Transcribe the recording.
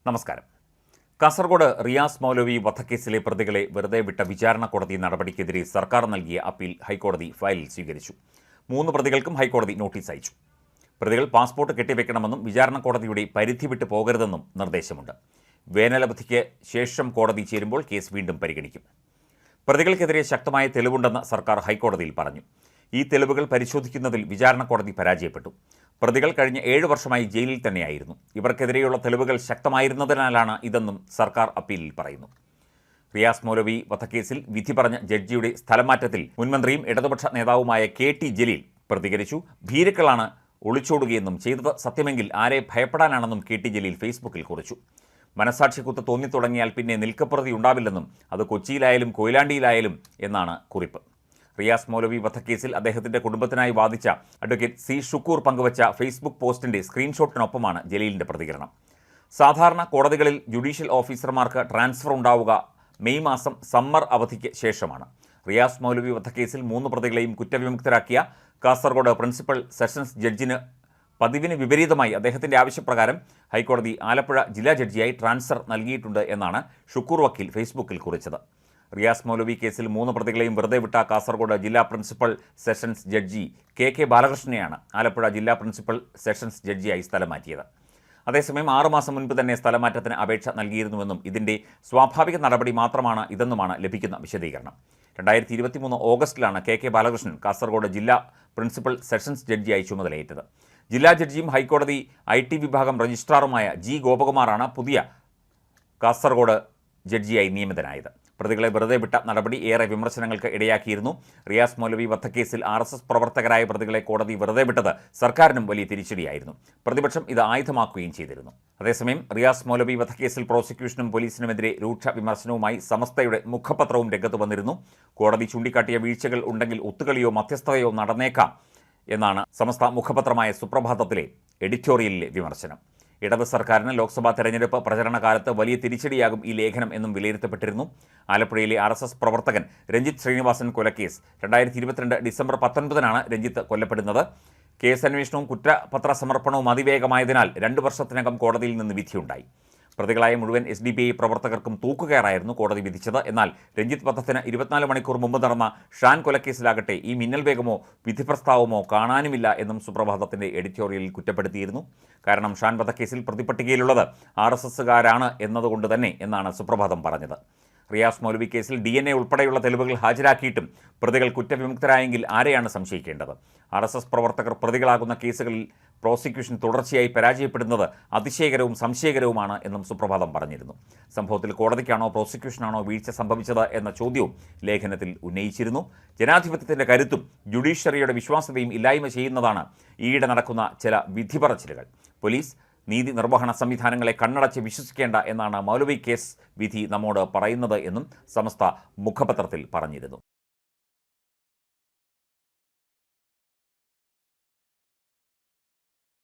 നമസ്കാരം. കാസർഗോഡ് റിയാസ് മൗലവി വധക്കേസിലെ പ്രതികളെ വെറുതെ വിട്ട വിചാരണ കോടതി നടപടിക്കെതിരെ സർക്കാർ നൽകിയ അപ്പീൽ ഹൈക്കോടതി ഫയലിൽ സ്വീകരിച്ചു. 3 പ്രതികൾക്കും ഹൈക്കോടതി നോട്ടീസ് അയച്ചു. പ്രതികൾ പാസ്പോർട്ട് കെട്ടിവെക്കണമെന്നും വിചാരണ കോടതിയുടെ പരിധി വിട്ട് പോകരുതെന്നും നിർദ്ദേശമുണ്ട്. വേനലവധിക്ക് ശേഷം കോടതി ചേരുമ്പോൾ കേസ് വീണ്ടും പരിഗണിക്കും. പ്രതികൾക്കെതിരെ ശക്തമായ തെളിവുണ്ടെന്ന് സർക്കാർ ഹൈക്കോടതിയിൽ പറഞ്ഞു. ഈ തെളിവുകൾ പരിശോധിക്കുന്നതിൽ വിചാരണ കോടതി പരാജയപ്പെട്ടു. പ്രതികൾ കഴിഞ്ഞ 7 വർഷമായി ജയിലിൽ തന്നെയായിരുന്നു. ഇവർക്കെതിരെയുള്ള തെളിവുകൾ ശക്തമായിരുന്നതിനാലാണ് ഇതെന്നും സർക്കാർ അപ്പീലിൽ പറയുന്നു. റിയാസ് മൗലവി വധക്കേസിൽ വിധി പറഞ്ഞ ജഡ്ജിയുടെ സ്ഥലമാറ്റത്തിൽ മുൻമന്ത്രിയും ഇടതുപക്ഷ നേതാവുമായ KT ജലീൽ പ്രതികരിച്ചു. ഭീരുക്കളാണ് ഒളിച്ചോടുകയെന്നും ചെയ്തത് സത്യമെങ്കിൽ ആരെ ഭയപ്പെടാനാണെന്നും KT ജലീൽ ഫേസ്ബുക്കിൽ കുറിച്ചു. മനസാക്ഷിക്കുത്ത് തോന്നിത്തുടങ്ങിയാൽ പിന്നെ നിൽക്കപ്രതി ഉണ്ടാവില്ലെന്നും അത് കൊച്ചിയിലായാലും കൊയിലാണ്ടിയിലായാലും എന്നാണ് കുറിപ്പ്. റിയാസ് മൗലവി വധക്കേസിൽ അദ്ദേഹത്തിന്റെ കുടുംബത്തിനായി വാദിച്ച അഡ്വക്കേറ്റ് C. ഷുക്കൂർ പങ്കുവച്ച ഫേസ്ബുക്ക് പോസ്റ്റിന്റെ സ്ക്രീൻഷോട്ടിനൊപ്പമാണ് ജലീലിന്റെ പ്രതികരണം. സാധാരണ കോടതികളിൽ ജുഡീഷ്യൽ ഓഫീസർമാർക്ക് ട്രാൻസ്ഫർ ഉണ്ടാവുക മെയ് മാസം സമ്മർ അവധിക്ക് ശേഷമാണ്. റിയാസ് മൗലവി വധക്കേസിൽ 3 പ്രതികളെയും കുറ്റവിമുക്തരാക്കിയ കാസർഗോഡ് പ്രിൻസിപ്പൽ സെഷൻസ് ജഡ്ജിന് പതിവിന് വിപരീതമായി അദ്ദേഹത്തിന്റെ ആവശ്യപ്രകാരം ഹൈക്കോടതി ആലപ്പുഴ ജില്ലാ ജഡ്ജിയായി ട്രാൻസ്ഫർ നൽകിയിട്ടുണ്ട് എന്നാണ് ഷുക്കൂർ വക്കീൽ ഫേസ്ബുക്കിൽ കുറിച്ചത്. റിയാസ് മൗലവി കേസിൽ 3 പ്രതികളെയും വെറുതെ വിട്ട കാസർഗോഡ് ജില്ലാ പ്രിൻസിപ്പൽ സെഷൻസ് ജഡ്ജി KK ബാലകൃഷ്ണനെയാണ് ആലപ്പുഴ ജില്ലാ പ്രിൻസിപ്പൽ സെഷൻസ് ജഡ്ജിയായി സ്ഥലം മാറ്റിയത്. അതേസമയം 6 മാസം മുൻപ് തന്നെ സ്ഥലമാറ്റത്തിന് അപേക്ഷ നൽകിയിരുന്നുവെന്നും ഇതിന്റെ സ്വാഭാവിക നടപടി മാത്രമാണ് ഇതെന്നുമാണ് ലഭിക്കുന്ന വിശദീകരണം. 2023 ഓഗസ്റ്റിലാണ് KK ബാലകൃഷ്ണൻ കാസർഗോഡ് ജില്ലാ പ്രിൻസിപ്പൽ സെഷൻസ് ജഡ്ജിയായി ചുമതലയേറ്റത്. ജില്ലാ ജഡ്ജിയും ഹൈക്കോടതി IT വിഭാഗം രജിസ്ട്രാറുമായ G. ഗോപകുമാറാണ് പുതിയ കാസർഗോഡ് ജഡ്ജിയായി നിയമിതനായത്. പ്രതികളെ വെറുതെ വിട്ട നടപടി ഏറെ വിമർശനങ്ങൾക്ക് ഇടയാക്കിയിരുന്നു. റിയാസ് മൗലവി വധക്കേസിൽ RSS പ്രവർത്തകരായ പ്രതികളെ കോടതി വെറുതെ വിട്ടത് സർക്കാരിനും വലിയ തിരിച്ചടിയായിരുന്നു. പ്രതിപക്ഷം ഇത് ആയുധമാക്കുകയും ചെയ്തിരുന്നു. അതേസമയം റിയാസ് മൗലവി വധക്കേസിൽ പ്രോസിക്യൂഷനും പോലീസിനുമെതിരെ രൂക്ഷ വിമർശനവുമായി സമസ്തയുടെ മുഖപത്രവും രംഗത്ത് വന്നിരുന്നു. കോടതി ചൂണ്ടിക്കാട്ടിയ വീഴ്ചകൾ ഉണ്ടെങ്കിൽ ഒത്തുകളിയോ മധ്യസ്ഥതയോ നടന്നേക്കാം എന്നാണ് സമസ്ത മുഖപത്രമായ സുപ്രഭാതത്തിലെ എഡിറ്റോറിയലിലെ വിമർശനം. ഇടത് സർക്കാരിന് ലോക്സഭാ തെരഞ്ഞെടുപ്പ് പ്രചരണ കാലത്ത് വലിയ തിരിച്ചടിയാകും ഈ ലേഖനം എന്നും വിലയിരുത്തപ്പെട്ടിരുന്നു. ആലപ്പുഴയിലെ RSS പ്രവർത്തകൻ രഞ്ജിത്ത് ശ്രീനിവാസൻ കൊലക്കേസ് 2022 ഡിസംബർ 19-നാണ് രഞ്ജിത്ത് കൊല്ലപ്പെടുന്നത്. കേസന്വേഷണവും കുറ്റപത്ര സമർപ്പണവും അതിവേഗമായതിനാൽ 2 വർഷത്തിനകം കോടതിയിൽ നിന്ന് വിധിയുണ്ടായി. പ്രതികളായ മുഴുവൻ SDPI പ്രവർത്തകർക്കും തൂക്കുകയറായിരുന്നു കോടതി വിധിച്ചത്. എന്നാൽ രഞ്ജിത്ത് വധത്തിന് 24 മണിക്കൂർ മുമ്പ് നടന്ന ഷാൻ കൊലക്കേസിലാകട്ടെ ഈ മിന്നൽ വേഗമോ വിധി പ്രസ്താവമോ കാണാനുമില്ല എന്നും സുപ്രഭാതത്തിന്റെ എഡിറ്റോറിയലിൽ കുറ്റപ്പെടുത്തിയിരുന്നു. കാരണം ഷാൻ വധക്കേസിൽ പ്രതിപട്ടികയിലുള്ളത് RSSകാരാണ് എന്നതുകൊണ്ട് തന്നെ എന്നാണ് സുപ്രഭാതം പറഞ്ഞത്. റിയാസ് മൗലവി കേസിൽ DNA ഉൾപ്പെടെയുള്ള തെളിവുകൾ ഹാജരാക്കിയിട്ടും പ്രതികൾ കുറ്റവിമുക്തരായെങ്കിൽ ആരെയാണ് സംശയിക്കേണ്ടത്? RSS പ്രവർത്തകർ പ്രതികളാകുന്ന കേസുകളിൽ പ്രോസിക്യൂഷൻ തുടർച്ചയായി പരാജയപ്പെടുന്നത് അതിശയകരവും സംശയകരവുമാണ് എന്നും സുപ്രഭാതം പറഞ്ഞിരുന്നു. സംഭവത്തിൽ കോടതിക്കാണോ പ്രോസിക്യൂഷനാണോ വീഴ്ച സംഭവിച്ചത് എന്ന ചോദ്യവും ലേഖനത്തിൽ ഉന്നയിച്ചിരുന്നു. ജനാധിപത്യത്തിന്റെ കരുത്തും ജുഡീഷ്യറിയുടെ വിശ്വാസ്യതയും ഇല്ലായ്മ ചെയ്യുന്നതാണ് ഈയിടെ നടക്കുന്ന ചില വിധിപറച്ചിലുകൾ. പോലീസ് നീതി നിർവഹണ സംവിധാനങ്ങളെ കണ്ണടച്ച് വിശ്വസിക്കേണ്ട എന്നാണ് മൗലവി കേസ് വിധി നമ്മോട് പറയുന്നത് എന്നും സമസ്ത മുഖപത്രത്തിൽ പറഞ്ഞിരുന്നു.